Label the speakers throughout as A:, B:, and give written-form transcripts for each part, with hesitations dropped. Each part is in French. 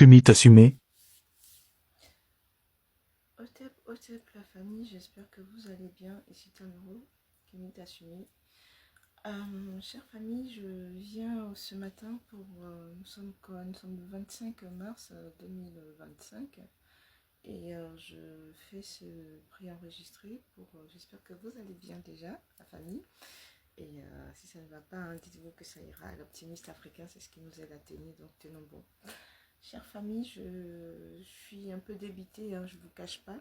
A: Kemit assumé.
B: Otep, la famille, j'espère que vous allez bien. Ici Tanoro, Kémit assumé. Chère famille, je viens ce matin pour. Nous sommes quoi? Nous sommes le 25 mars 2025 et je fais ce pré-enregistré pour. J'espère que vous allez bien déjà, la famille. Et si ça ne va pas, hein, dites-vous que ça ira. L'optimiste africain, c'est ce qui nous aide à tenir, donc tenons bon. Chère famille, je suis un peu débitée, hein, je ne vous cache pas.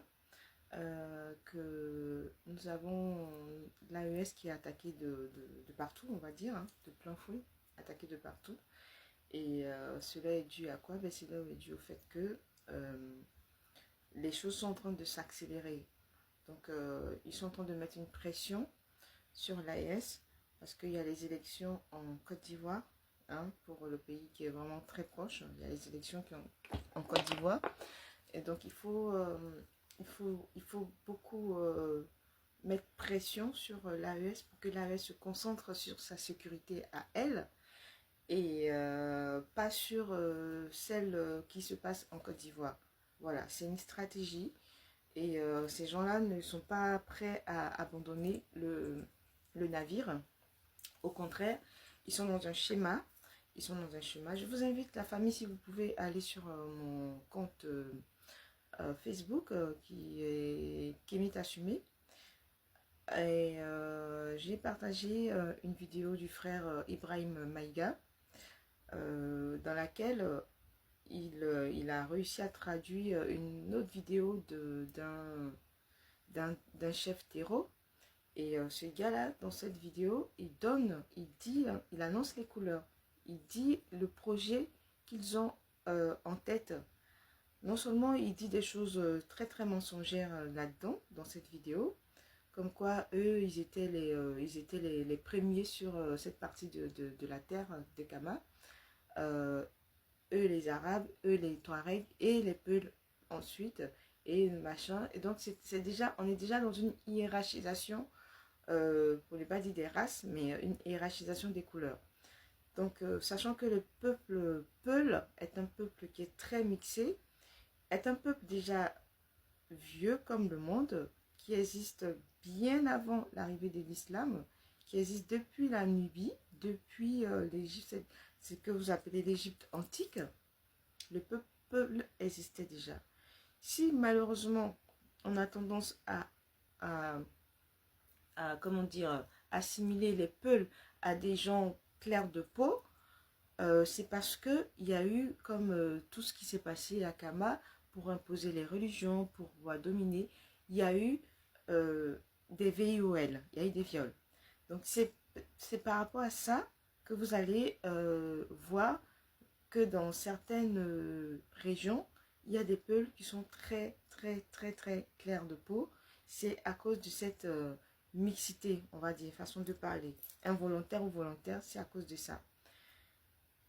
B: Que nous avons l'AES qui est attaqué de partout, on va dire, hein, de plein fouet, attaqué de partout. Et cela est dû à quoi? Ben, cela est dû au fait que les choses sont en train de s'accélérer. Donc, ils sont en train de mettre une pression sur l'AES parce qu'il y a les élections en Côte d'Ivoire, hein, pour le pays qui est vraiment très proche. Il y a les élections en Côte d'Ivoire. Et donc, il faut beaucoup mettre pression sur l'AES pour que l'AES se concentre sur sa sécurité à elle et pas sur celle qui se passe en Côte d'Ivoire. Voilà, c'est une stratégie et ces gens-là ne sont pas prêts à abandonner le navire. Au contraire, ils sont dans un schéma. Ils sont dans un schéma. Je vous invite, la famille, si vous pouvez aller sur mon compte Facebook qui est Kémit Assumé. Et j'ai partagé une vidéo du frère Ibrahim Maïga dans laquelle il a réussi à traduire une autre vidéo d'un chef terreau. Et ce gars-là, dans cette vidéo, il dit, il annonce les couleurs. Il dit le projet qu'ils ont en tête. Non seulement il dit des choses très très mensongères là-dedans, dans cette vidéo, comme quoi eux, ils étaient les premiers sur cette partie de la terre des Kama. Euh, eux les Arabes, eux les Touaregs et les Peuls ensuite, et machin. Et donc c'est déjà, on est déjà dans une hiérarchisation, pour ne pas dire des races, mais une hiérarchisation des couleurs. Donc sachant que le peuple Peul est un peuple qui est très mixé, est un peuple déjà vieux comme le monde, qui existe bien avant l'arrivée de l'islam, qui existe depuis la Nubie, depuis l'Égypte, ce que vous appelez l'Égypte antique. Le peuple existait déjà. Si malheureusement on a tendance à, comment dire, assimiler les Peuls à des gens clairs de peau, c'est parce qu'il y a eu, comme tout ce qui s'est passé à Kama, pour imposer les religions, pour pouvoir dominer, il y a eu des VIOL, il y a eu des viols. Donc c'est par rapport à ça que vous allez voir que dans certaines régions, il y a des peuples qui sont très, très, très, très clairs de peau. C'est à cause de cette mixité, on va dire, façon de parler. Involontaire ou volontaire, c'est à cause de ça.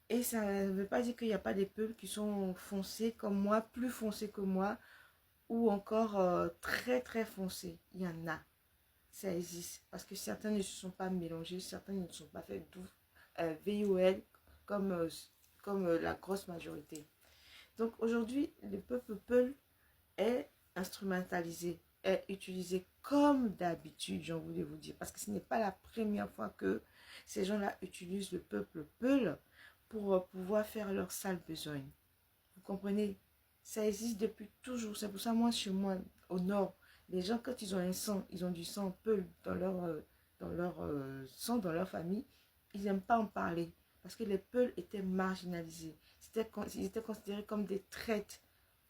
B: Et ça ne veut pas dire qu'il n'y a pas des peuples qui sont foncés comme moi, plus foncés que moi, ou encore très très foncés. Il y en a. Ça existe. Parce que certains ne se sont pas mélangés, certains ne sont pas faits d'où VOL comme, la grosse majorité. Donc aujourd'hui, le peuple Peul est instrumentalisé, est utilisé comme d'habitude, j'en voulais vous dire. Parce que ce n'est pas la première fois que ces gens-là utilisent le peuple Peul pour pouvoir faire leur sale besogne. Vous comprenez? Ça existe depuis toujours. C'est pour ça, moi, chez moi, au nord, les gens, quand ils ont un sang, ils ont du sang Peul dans leur sang, dans leur famille, ils n'aiment pas en parler. Parce que les Peuls étaient marginalisés. Ils étaient considérés comme des traîtres.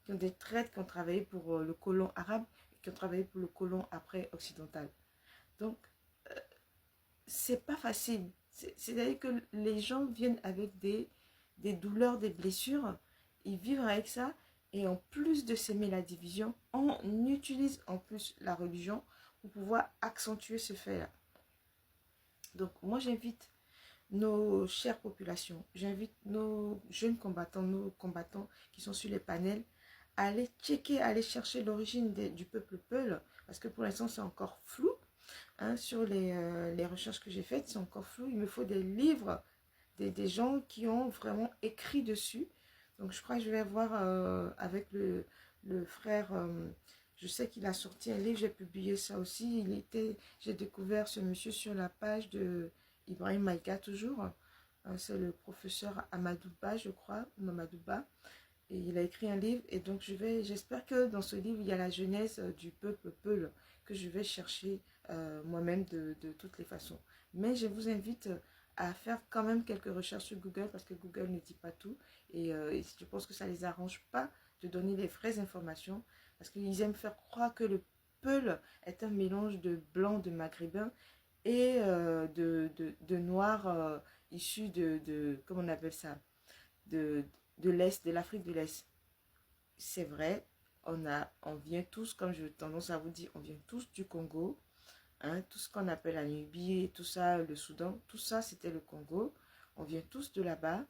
B: Des traîtres qui ont travaillé pour le colon arabe, qui ont travaillé pour le colon après occidental. Donc, c'est pas facile. C'est-à-dire que les gens viennent avec des douleurs, des blessures, ils vivent avec ça, et en plus de s'aimer la division, on utilise en plus la religion pour pouvoir accentuer ce fait-là. Donc moi j'invite nos chères populations, j'invite nos jeunes combattants, nos combattants qui sont sur les panels, à aller checker, à aller chercher l'origine du peuple Peul, parce que pour l'instant c'est encore flou. Hein, sur les recherches que j'ai faites, c'est encore flou. Il me faut des livres, des gens qui ont vraiment écrit dessus. Donc je crois que je vais voir avec le frère, je sais qu'il a sorti un livre, j'ai publié ça aussi. J'ai découvert ce monsieur sur la page de Ibrahim Maïga toujours. C'est le professeur Amadouba, je crois, Mamadouba. Et il a écrit un livre et donc j'espère que dans ce livre, il y a la genèse du peuple Peul que je vais chercher moi-même de toutes les façons. Mais je vous invite à faire quand même quelques recherches sur Google parce que Google ne dit pas tout et je pense que ça ne les arrange pas de donner les vraies informations parce qu'ils aiment faire croire que le Peul est un mélange de blanc, de maghrébin et de noirs issus comment on appelle ça, de, de l'Est, de l'Afrique de l'Est. C'est vrai, on vient tous, comme j'ai tendance à vous dire, on vient tous du Congo. Hein, tout ce qu'on appelle la Nubie, tout ça, le Soudan, tout ça, c'était le Congo. On vient tous de là-bas.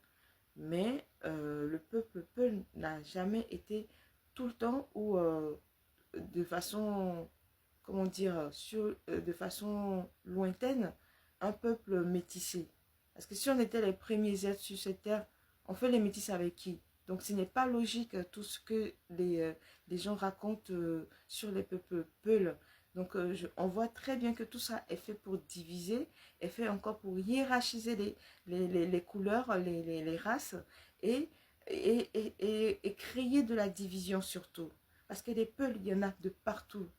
B: Mais le peuple Peul n'a jamais été tout le temps ou de façon, comment dire, de façon lointaine, un peuple métissé. Parce que si on était les premiers êtres sur cette terre, on fait les métis avec qui? Donc ce n'est pas logique tout ce que les gens racontent sur les peuples Peuls. Donc on voit très bien que tout ça est fait pour diviser, est fait encore pour hiérarchiser les couleurs, les races et, et créer de la division surtout. Parce que les Peuls, il y en a de partout.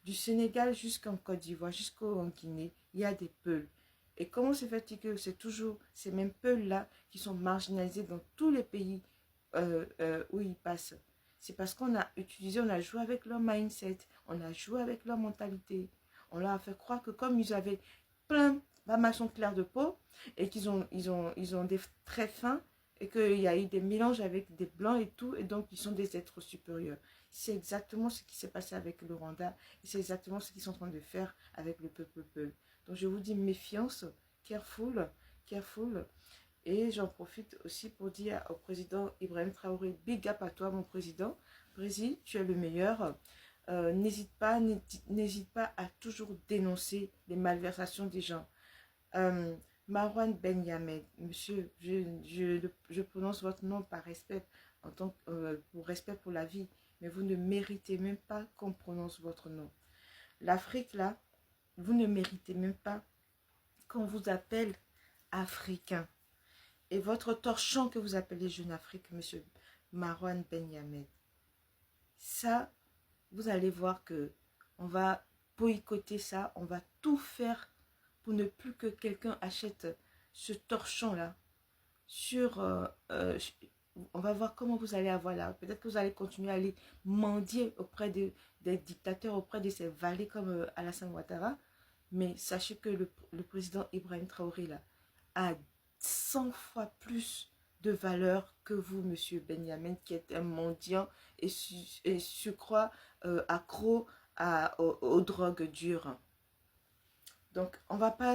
B: Du Sénégal jusqu'en Côte d'Ivoire, jusqu'en Guinée, il y a des Peuls. Et comment se fait-il que c'est toujours ces mêmes Peuls-là qui sont marginalisés dans tous les pays où ils passent? C'est parce qu'on a utilisé, on a joué avec leur mindset, on a joué avec leur mentalité. On leur a fait croire que comme ils avaient plein d'amassons clairs de peau et ils ont des traits fins et qu'il y a eu des mélanges avec des blancs et tout, et donc ils sont des êtres supérieurs. C'est exactement ce qui s'est passé avec le Rwanda et c'est exactement ce qu'ils sont en train de faire avec le peuple Peul. Donc je vous dis méfiance, careful, careful. Et j'en profite aussi pour dire au président Ibrahim Traoré, big up à toi mon président. Président, tu es le meilleur. N'hésite pas à toujours dénoncer les malversations des gens. Marwan Ben Yamed, monsieur, je prononce votre nom par respect, pour respect pour la vie, mais vous ne méritez même pas qu'on prononce votre nom. L'Afrique, là, vous ne méritez même pas qu'on vous appelle africain. Et votre torchon que vous appelez Jeune Afrique, monsieur Marwan Ben Yamed, ça, vous allez voir que on va boycotter ça, on va tout faire pour ne plus que quelqu'un achète ce torchon-là. On va voir comment vous allez avoir là. Peut-être que vous allez continuer à aller mendier auprès des dictateurs, auprès de ces valets comme Alassane Ouattara. Mais sachez que le président Ibrahim Traoré là, a 100 fois plus de valeur que vous, monsieur Benjamin, qui est un mendiant et je crois accro aux drogues dures. Donc, on va pas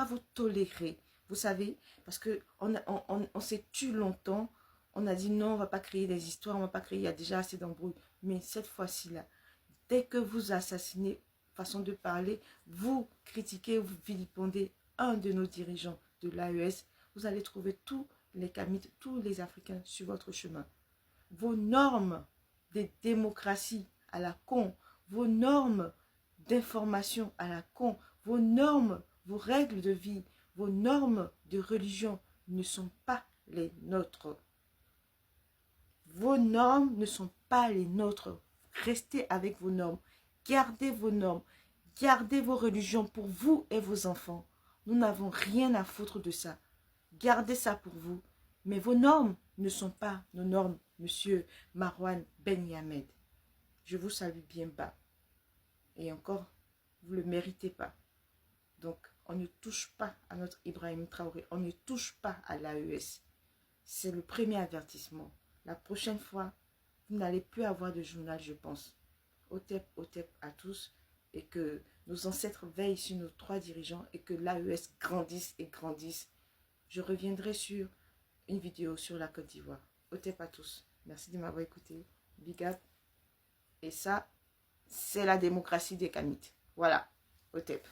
B: vous tolérer, vous savez, parce que on s'est tué longtemps. On a dit non, on va pas créer des histoires, on va pas créer, il y a déjà assez d'embrouilles. Mais cette fois-ci là, dès que vous assassinez, façon de parler, vous critiquez, vous vilipendez un de nos dirigeants de l'AES, vous allez trouver tous les Kamites, tous les Africains sur votre chemin. Vos normes de démocratie à la con, vos normes d'information à la con, vos normes, vos règles de vie, vos normes de religion ne sont pas les nôtres. Vos normes ne sont pas les nôtres. Restez avec vos normes. Gardez vos normes. Gardez vos religions pour vous et vos enfants. Nous n'avons rien à foutre de ça. Gardez ça pour vous. Mais vos normes ne sont pas nos normes, monsieur Marwan Ben Yamed. Je vous salue bien bas. Et encore, vous ne le méritez pas. Donc, on ne touche pas à notre Ibrahim Traoré. On ne touche pas à l'AES. C'est le premier avertissement. La prochaine fois, vous n'allez plus avoir de journal, je pense. Otep à tous. Et que nos ancêtres veillent sur nos 3 dirigeants et que l'AES grandisse et grandisse. Je reviendrai sur une vidéo sur la Côte d'Ivoire. Otep à tous. Merci de m'avoir écouté. Big up. Et ça, c'est la démocratie des Kamites. Voilà. Otep.